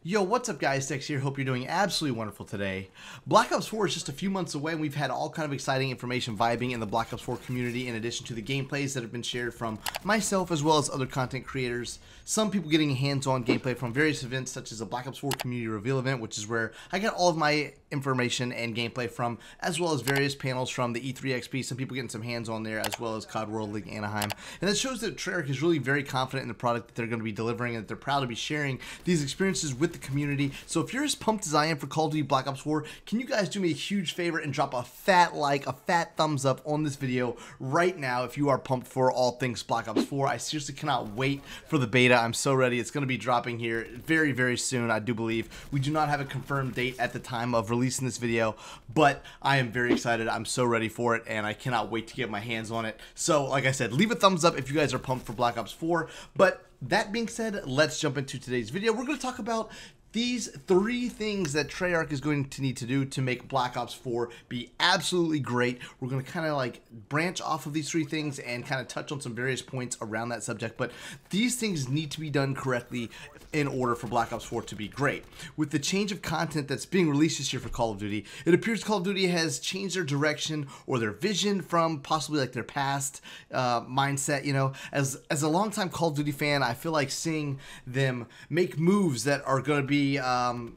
Yo, what's up guys, Dex here, hope you're doing absolutely wonderful today. Black Ops 4 is just a few months away and we've had all kind of exciting information vibing in the Black Ops 4 community in addition to the gameplays that have been shared from myself as well as other content creators. Some people getting hands-on gameplay from various events such as the Black Ops 4 Community Reveal event, which is where I got all of my information and gameplay from, as well as various panels from the E3 XP, some people getting some hands-on there, as well as COD World League Anaheim. And that shows that Treyarch is really very confident in the product that they're going to be delivering and that they're proud to be sharing these experiences with the community. So if you're as pumped as I am for Call of Duty Black Ops 4, can you guys do me a huge favor and drop a fat like, a fat thumbs up on this video right now if you are pumped for all things Black Ops 4. I seriously cannot wait for the beta. I'm so ready. It's going to be dropping here very, very soon, I do believe. We do not have a confirmed date at the time of releasing this video, but I am very excited. I'm so ready for it, and I cannot wait to get my hands on it. So, like I said, leave a thumbs up if you guys are pumped for Black Ops 4. But that being said, let's jump into today's video. We're going to talk about these 3 things that Treyarch is going to need to do to make Black Ops 4 be absolutely great. We're going to kind of like branch off of these 3 things and kind of touch on some various points around that subject, but these things need to be done correctly in order for Black Ops 4 to be great. With the change of content that's being released this year for Call of Duty, it appears Call of Duty has changed their direction or their vision from possibly like their past mindset. You know, as a longtime Call of Duty fan, I feel like seeing them make moves that are going to be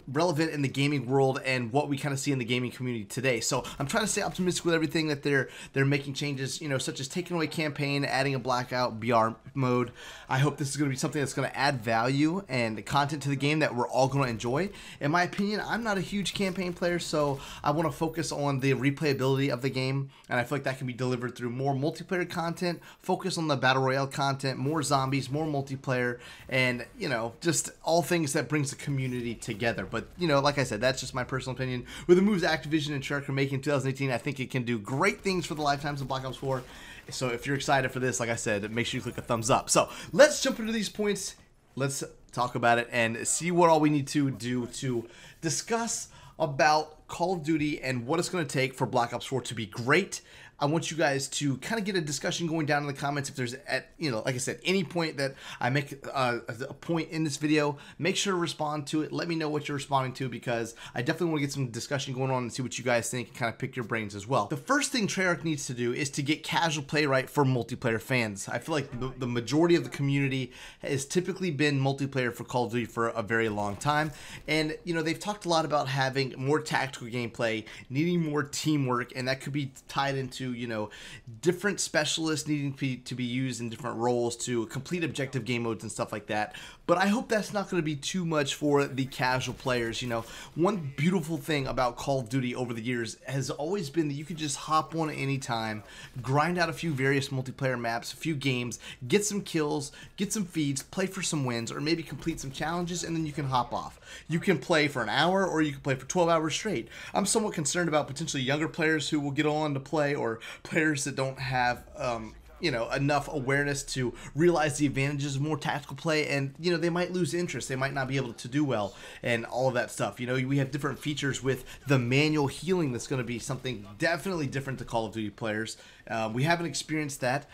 relevant in the gaming world and what we kind of see in the gaming community today. So I'm trying to stay optimistic with everything that they're making changes, you know, such as taking away campaign, adding a blackout BR mode. I hope this is going to be something that's going to add value and content to the game that we're all going to enjoy. In my opinion, I'm not a huge campaign player, so I want to focus on the replayability of the game, and I feel like that can be delivered through more multiplayer content, focus on the battle royale content, more zombies, more multiplayer, and, you know, just all things that brings the community together. But, you know, like I said, that's just my personal opinion. With the moves Activision and Treyarch are making in 2018, I think it can do great things for the lifetimes of Black Ops 4. So if you're excited for this, like I said, make sure you click a thumbs up. So let's jump into these points. Let's talk about it and see what all we need to do to discuss about Call of Duty and what it's going to take for Black Ops 4 to be great. I want you guys to kind of get a discussion going down in the comments. If there's, you know, like I said, any point that I make a point in this video, make sure to respond to it. Let me know what you're responding to, because I definitely want to get some discussion going on and see what you guys think and kind of pick your brains as well. The first thing Treyarch needs to do is to get casual play right for multiplayer fans. I feel like the majority of the community has typically been multiplayer for Call of Duty for a very long time. And, you know, they've talked a lot about having more tactical gameplay, needing more teamwork, and that could be tied into, you know, different specialists needing to be used in different roles to complete objective game modes and stuff like that. But I hope that's not going to be too much for the casual players. You know, one beautiful thing about Call of Duty over the years has always been that you can just hop on anytime, grind out a few various multiplayer maps, a few games, get some kills, get some feeds, play for some wins, or maybe complete some challenges, and then you can hop off. You can play for an hour or you can play for 12 hours straight. I'm somewhat concerned about potentially younger players who will get on to play, or players that don't have you know, enough awareness to realize the advantages of more tactical play, and, you know, they might lose interest. They might not be able to do well and all of that stuff. You know, we have different features with the manual healing that's going to be something definitely different to Call of Duty players. We haven't experienced that.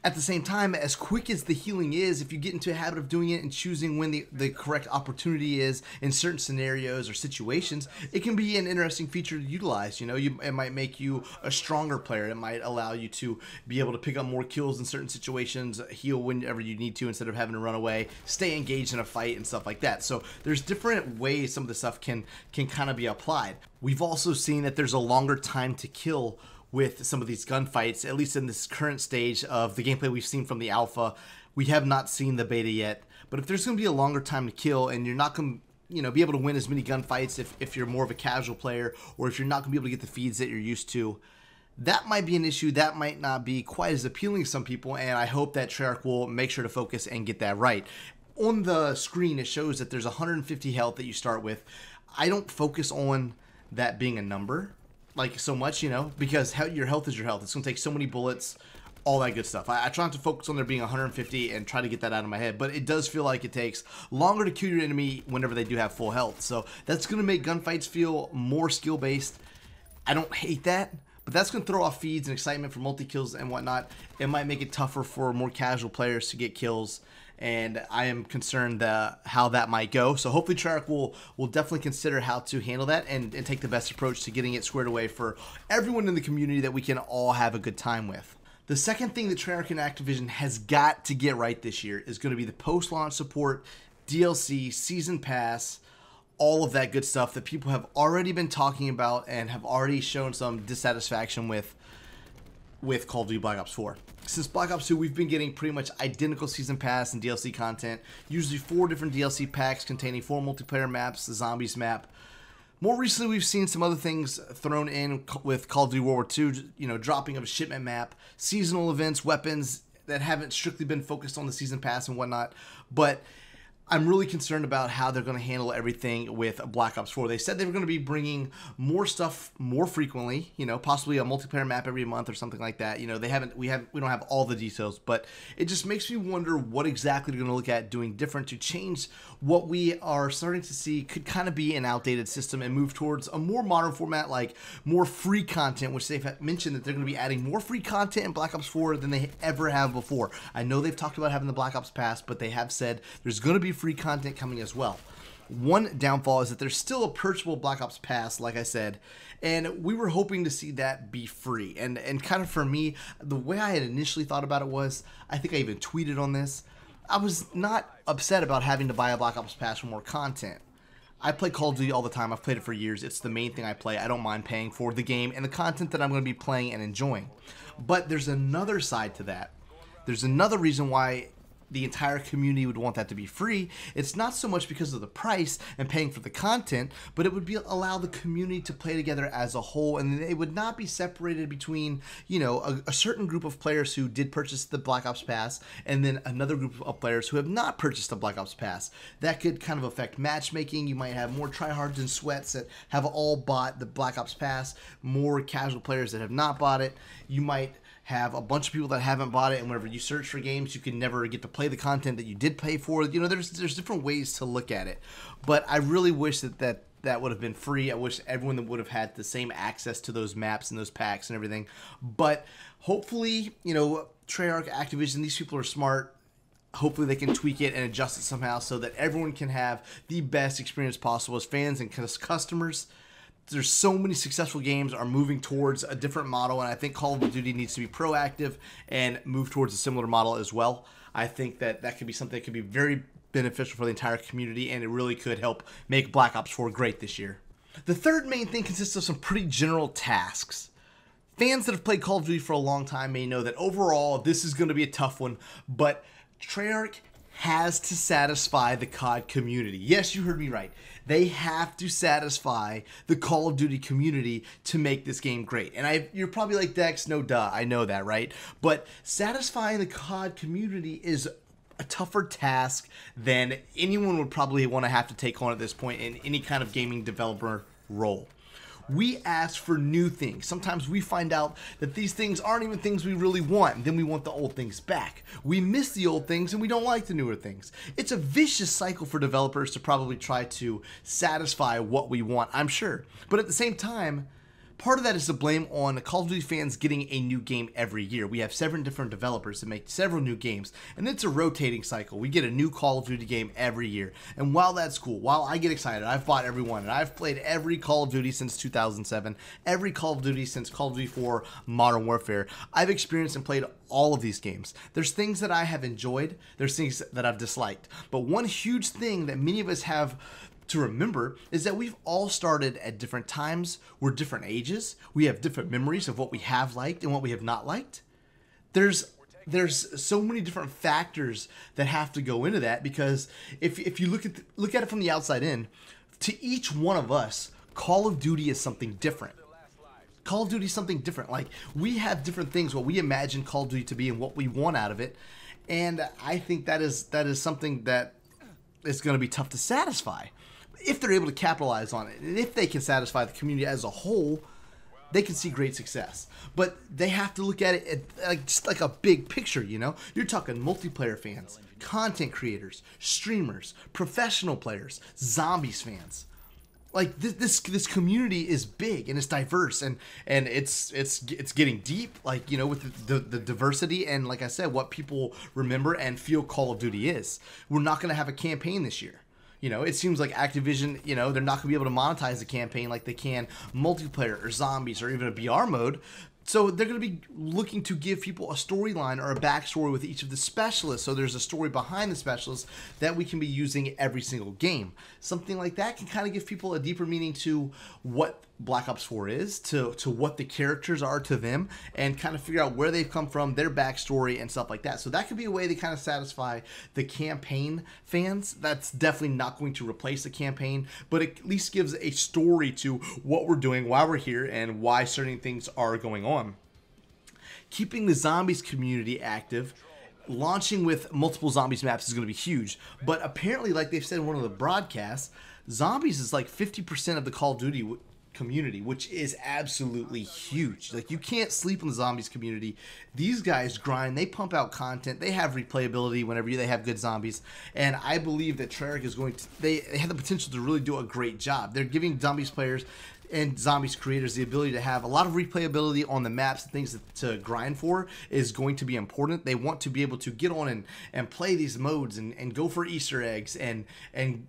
At the same time, as quick as the healing is, if you get into a habit of doing it and choosing when the correct opportunity is in certain scenarios or situations, it can be an interesting feature to utilize. You know, it might make you a stronger player. It might allow you to be able to pick up more kills in certain situations, heal whenever you need to instead of having to run away, stay engaged in a fight and stuff like that. So there's different ways some of the stuff can kind of be applied. We've also seen that there's a longer time to kill with some of these gunfights, at least in this current stage of the gameplay we've seen from the alpha. We have not seen the beta yet, but if there's going to be a longer time to kill and you're not going to, you know, be able to win as many gunfights if you're more of a casual player, or if you're not going to be able to get the feeds that you're used to, that might be an issue. That might not be quite as appealing to some people, and I hope that Treyarch will make sure to focus and get that right. On the screen, it shows that there's 150 health that you start with. I don't focus on that being a number like so much, you know, because your health is your health. It's going to take so many bullets, all that good stuff. I try not to focus on there being 150 and try to get that out of my head, but it does feel like it takes longer to kill your enemy whenever they do have full health. So that's going to make gunfights feel more skill-based. I don't hate that, but But that's going to throw off feeds and excitement for multi-kills and whatnot. It might make it tougher for more casual players to get kills, and I am concerned how that might go. So hopefully Treyarch will definitely consider how to handle that and take the best approach to getting it squared away for everyone in the community that we can all have a good time with. The second thing that Treyarch and Activision has got to get right this year is going to be the post-launch support, DLC, Season Pass, all of that good stuff that people have already been talking about and have already shown some dissatisfaction with Call of Duty Black Ops 4. Since Black Ops 2, we've been getting pretty much identical Season Pass and DLC content, usually 4 different DLC packs containing 4 multiplayer maps, the Zombies map. More recently, we've seen some other things thrown in with Call of Duty World War II, you know, dropping of a shipment map, seasonal events, weapons that haven't strictly been focused on the Season Pass and whatnot, but I'm really concerned about how they're going to handle everything with Black Ops 4. They said they were going to be bringing more stuff more frequently, you know, possibly a multiplayer map every month or something like that. You know, we don't have all the details, but it just makes me wonder what exactly they're going to look at doing different to change what we are starting to see could kind of be an outdated system and move towards a more modern format, like more free content, which they've mentioned that they're going to be adding more free content in Black Ops 4 than they ever have before. I know they've talked about having the Black Ops Pass, but they have said there's going to be free content coming as well. One downfall is that there's still a purchasable Black Ops Pass, like I said, and we were hoping to see that be free. And kind of for me, the way I had initially thought about it was, I think I even tweeted on this, I was not upset about having to buy a Black Ops Pass for more content. I play Call of Duty all the time. I've played it for years. It's the main thing I play. I don't mind paying for the game and the content that I'm going to be playing and enjoying. But there's another side to that. There's another reason why the entire community would want that to be free. It's not so much because of the price and paying for the content, but it would allow the community to play together as a whole, and they would not be separated between, you know, a certain group of players who did purchase the Black Ops Pass and then another group of players who have not purchased the Black Ops Pass. That could kind of affect matchmaking. You might have more tryhards and sweats that have all bought the Black Ops Pass, more casual players that have not bought it. You might have a bunch of people that haven't bought it, and whenever you search for games, you can never get to play the content that you did pay for. You know, there's different ways to look at it, but I really wish that would have been free. I wish everyone would have had the same access to those maps and those packs and everything. But hopefully, you know, Treyarch, Activision, these people are smart. Hopefully they can tweak it and adjust it somehow so that everyone can have the best experience possible as fans and customers. There's so many successful games are moving towards a different model, and I think Call of Duty needs to be proactive and move towards a similar model as well. I think that could be something that could be very beneficial for the entire community, and it really could help make Black Ops 4 great this year. The third main thing consists of some pretty general tasks. Fans that have played Call of Duty for a long time may know that overall this is going to be a tough one, but Treyarch has to satisfy the COD community. Yes, you heard me right. They have to satisfy the Call of Duty community to make this game great. And you're probably like, Dex, no duh, I know that, right? But satisfying the COD community is a tougher task than anyone would probably want to have to take on at this point in any kind of gaming developer role. We ask for new things. Sometimes we find out that these things aren't even things we really want, and then we want the old things back. We miss the old things and we don't like the newer things. It's a vicious cycle for developers to probably try to satisfy what we want, I'm sure. But at the same time, part of that is to blame on Call of Duty fans getting a new game every year. We have 7 different developers that make several new games, and it's a rotating cycle. We get a new Call of Duty game every year. And while that's cool, while I get excited, I've bought every one, and I've played every Call of Duty since 2007, every Call of Duty since Call of Duty 4 Modern Warfare. I've experienced and played all of these games. There's things that I have enjoyed, there's things that I've disliked. But one huge thing that many of us have to remember is that we've all started at different times. We're different ages. We have different memories of what we have liked and what we have not liked. There's so many different factors that have to go into that, because if you look at it from the outside in, to each one of us, Call of Duty is something different. Call of Duty is something different. Like, we have different things, what we imagine Call of Duty to be and what we want out of it. And I think that is something that is going to be tough to satisfy. If they're able to capitalize on it, and if they can satisfy the community as a whole, they can see great success. But they have to look at it just like a big picture, you know? You're talking multiplayer fans, content creators, streamers, professional players, zombies fans. like this community is big and it's diverse, and it's getting deep, like, you know, with the diversity and, like I said, what people remember and feel Call of Duty is. We're not going to have a campaign this year. You know, it seems like Activision, you know, they're not going to be able to monetize the campaign like they can multiplayer or zombies or even a BR mode. So they're going to be looking to give people a storyline or a backstory with each of the specialists. So there's a story behind the specialists that we can be using every single game. Something like that can kind of give people a deeper meaning to what Black Ops 4 is, to what the characters are to them, and kind of figure out where they've come from, their backstory, and stuff like that. So that could be a way to kind of satisfy the campaign fans. That's definitely not going to replace the campaign, but it at least gives a story to what we're doing, why we're here, and why certain things are going on. Keeping the zombies community active, launching with multiple zombies maps is going to be huge. But apparently, like they've said in one of the broadcasts, zombies is like 50% of the Call of Duty community, which is absolutely huge. Like, you can't sleep in the zombies community. These guys grind, they pump out content, they have replayability whenever they have good zombies, and I believe that Treyarch is going to, they have the potential to really do a great job. They're giving zombies players and zombies creators the ability to have a lot of replayability on the maps and things to grind for is going to be important. They want to be able to get on and play these modes and go for Easter eggs and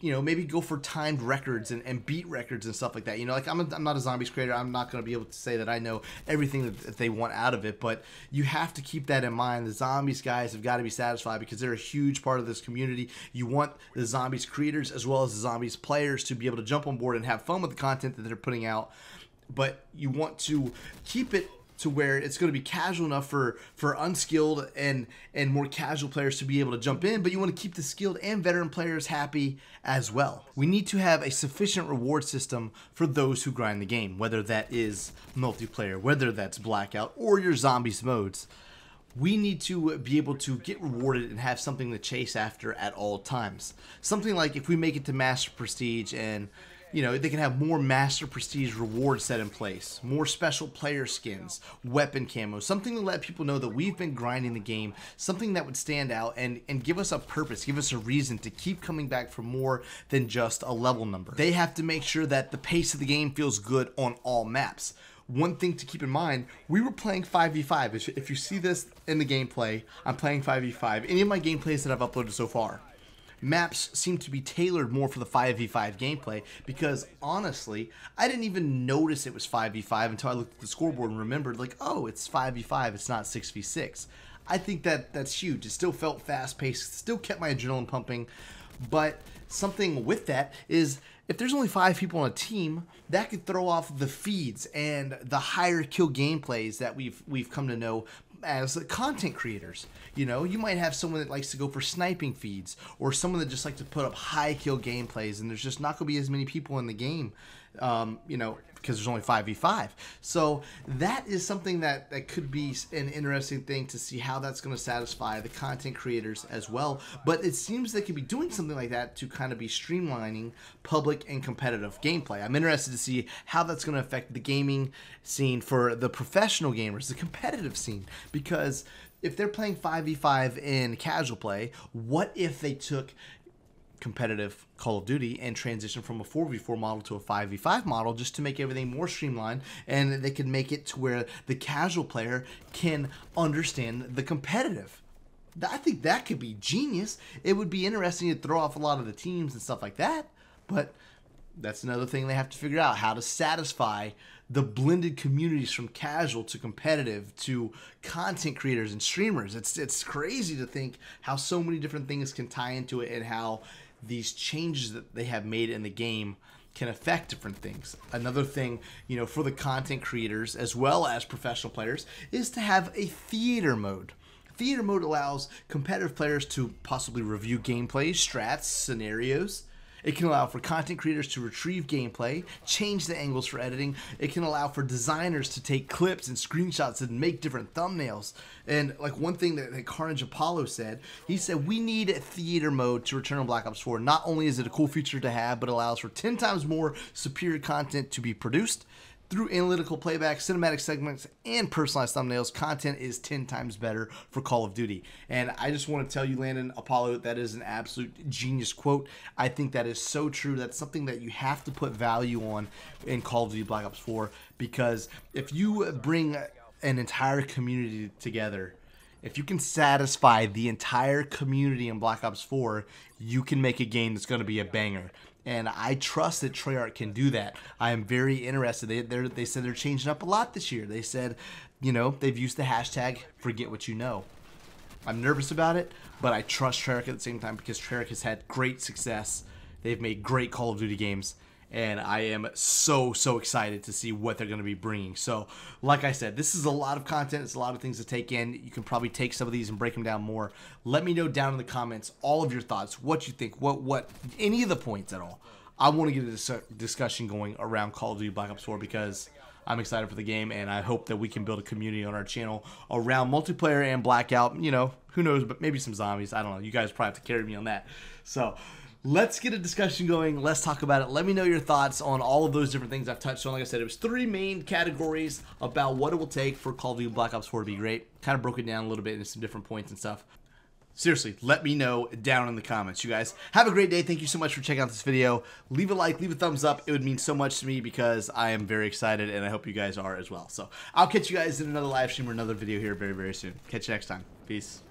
you know, maybe go for timed records and beat records and stuff like that. You know, like I'm not a zombies creator. I'm not going to be able to say that I know everything that they want out of it, but you have to keep that in mind. The zombies guys have got to be satisfied because they're a huge part of this community. You want the zombies creators as well as the zombies players to be able to jump on board and have fun with the content that they're putting out. But you want to keep it to where it's going to be casual enough for unskilled and more casual players to be able to jump in, but you want to keep the skilled and veteran players happy as well. We need to have a sufficient reward system for those who grind the game, whether that is multiplayer, whether that's Blackout, or your zombies modes. We need to be able to get rewarded and have something to chase after at all times. Something like if we make it to Master Prestige and, you know, they can have more Master Prestige rewards set in place, more special player skins, weapon camos, something to let people know that we've been grinding the game, something that would stand out and give us a purpose, give us a reason to keep coming back for more than just a level number. They have to make sure that the pace of the game feels good on all maps. One thing to keep in mind, we were playing 5v5. If you see this in the gameplay, I'm playing 5v5. Any of my gameplays that I've uploaded so far, maps seem to be tailored more for the 5v5 gameplay because, honestly, I didn't even notice it was 5v5 until I looked at the scoreboard and remembered, like, oh, it's 5v5, it's not 6v6. I think that's huge. It still felt fast-paced, still kept my adrenaline pumping, but something with that is if there's only 5 people on a team, that could throw off the feeds and the higher kill gameplays that we've come to know as content creators. You know, you might have someone that likes to go for sniping feeds, or someone that just likes to put up high kill gameplays, and there's just not going to be as many people in the game, you know, because there's only 5v5. So that is something that could be an interesting thing to see how that's going to satisfy the content creators as well. But it seems they could be doing something like that to kind of be streamlining public and competitive gameplay. I'm interested to see how that's going to affect the gaming scene for the professional gamers, the competitive scene, because if they're playing 5v5 in casual play, what if they took competitive Call of Duty and transition from a 4v4 model to a 5v5 model just to make everything more streamlined, and they can make it to where the casual player can understand the competitive. I think that could be genius. It would be interesting to throw off a lot of the teams and stuff like that, but that's another thing they have to figure out, how to satisfy the blended communities from casual to competitive to content creators and streamers. It's crazy to think how so many different things can tie into it and how these changes that they have made in the game can affect different things. Another thing, you know, for the content creators as well as professional players is to have a theater mode. Theater mode allows competitive players to possibly review gameplays, strats, scenarios. It can allow for content creators to retrieve gameplay, change the angles for editing. It can allow for designers to take clips and screenshots and make different thumbnails. And like one thing that KRNG Apollo said, he said, we need a theater mode to return on Black Ops 4. Not only is it a cool feature to have, but it allows for 10 times more superior content to be produced. Through analytical playback, cinematic segments, and personalized thumbnails, content is 10 times better for Call of Duty. And I just want to tell you, Landon Apollo, that is an absolute genius quote. I think that is so true. That's something that you have to put value on in Call of Duty Black Ops 4, because if you bring an entire community together, if you can satisfy the entire community in Black Ops 4, you can make a game that's going to be a banger. And I trust that Treyarch can do that. I am very interested. They said they're changing up a lot this year. They said, you know, they've used the hashtag forget what you know. I'm nervous about it, but I trust Treyarch at the same time because Treyarch has had great success. They've made great Call of Duty games. And I am so excited to see what they're going to be bringing. So, like I said, this is a lot of content. It's a lot of things to take in. You can probably take some of these and break them down more. Let me know down in the comments all of your thoughts, what you think, what any of the points at all. I want to get a discussion going around Call of Duty Black Ops 4 because I'm excited for the game, and I hope that we can build a community on our channel around multiplayer and Blackout. You know, who knows, but maybe some zombies. I don't know. You guys probably have to carry me on that. So, let's get a discussion going. Let's talk about it. Let me know your thoughts on all of those different things I've touched on. Like I said, it was 3 main categories about what it will take for Call of Duty Black Ops 4 to be great. Kind of broke it down a little bit into some different points and stuff. Seriously, let me know down in the comments. You guys have a great day. Thank you so much for checking out this video. Leave a like, leave a thumbs up. It would mean so much to me because I am very excited, and I hope you guys are as well. So I'll catch you guys in another live stream or another video here very soon. Catch you next time. Peace.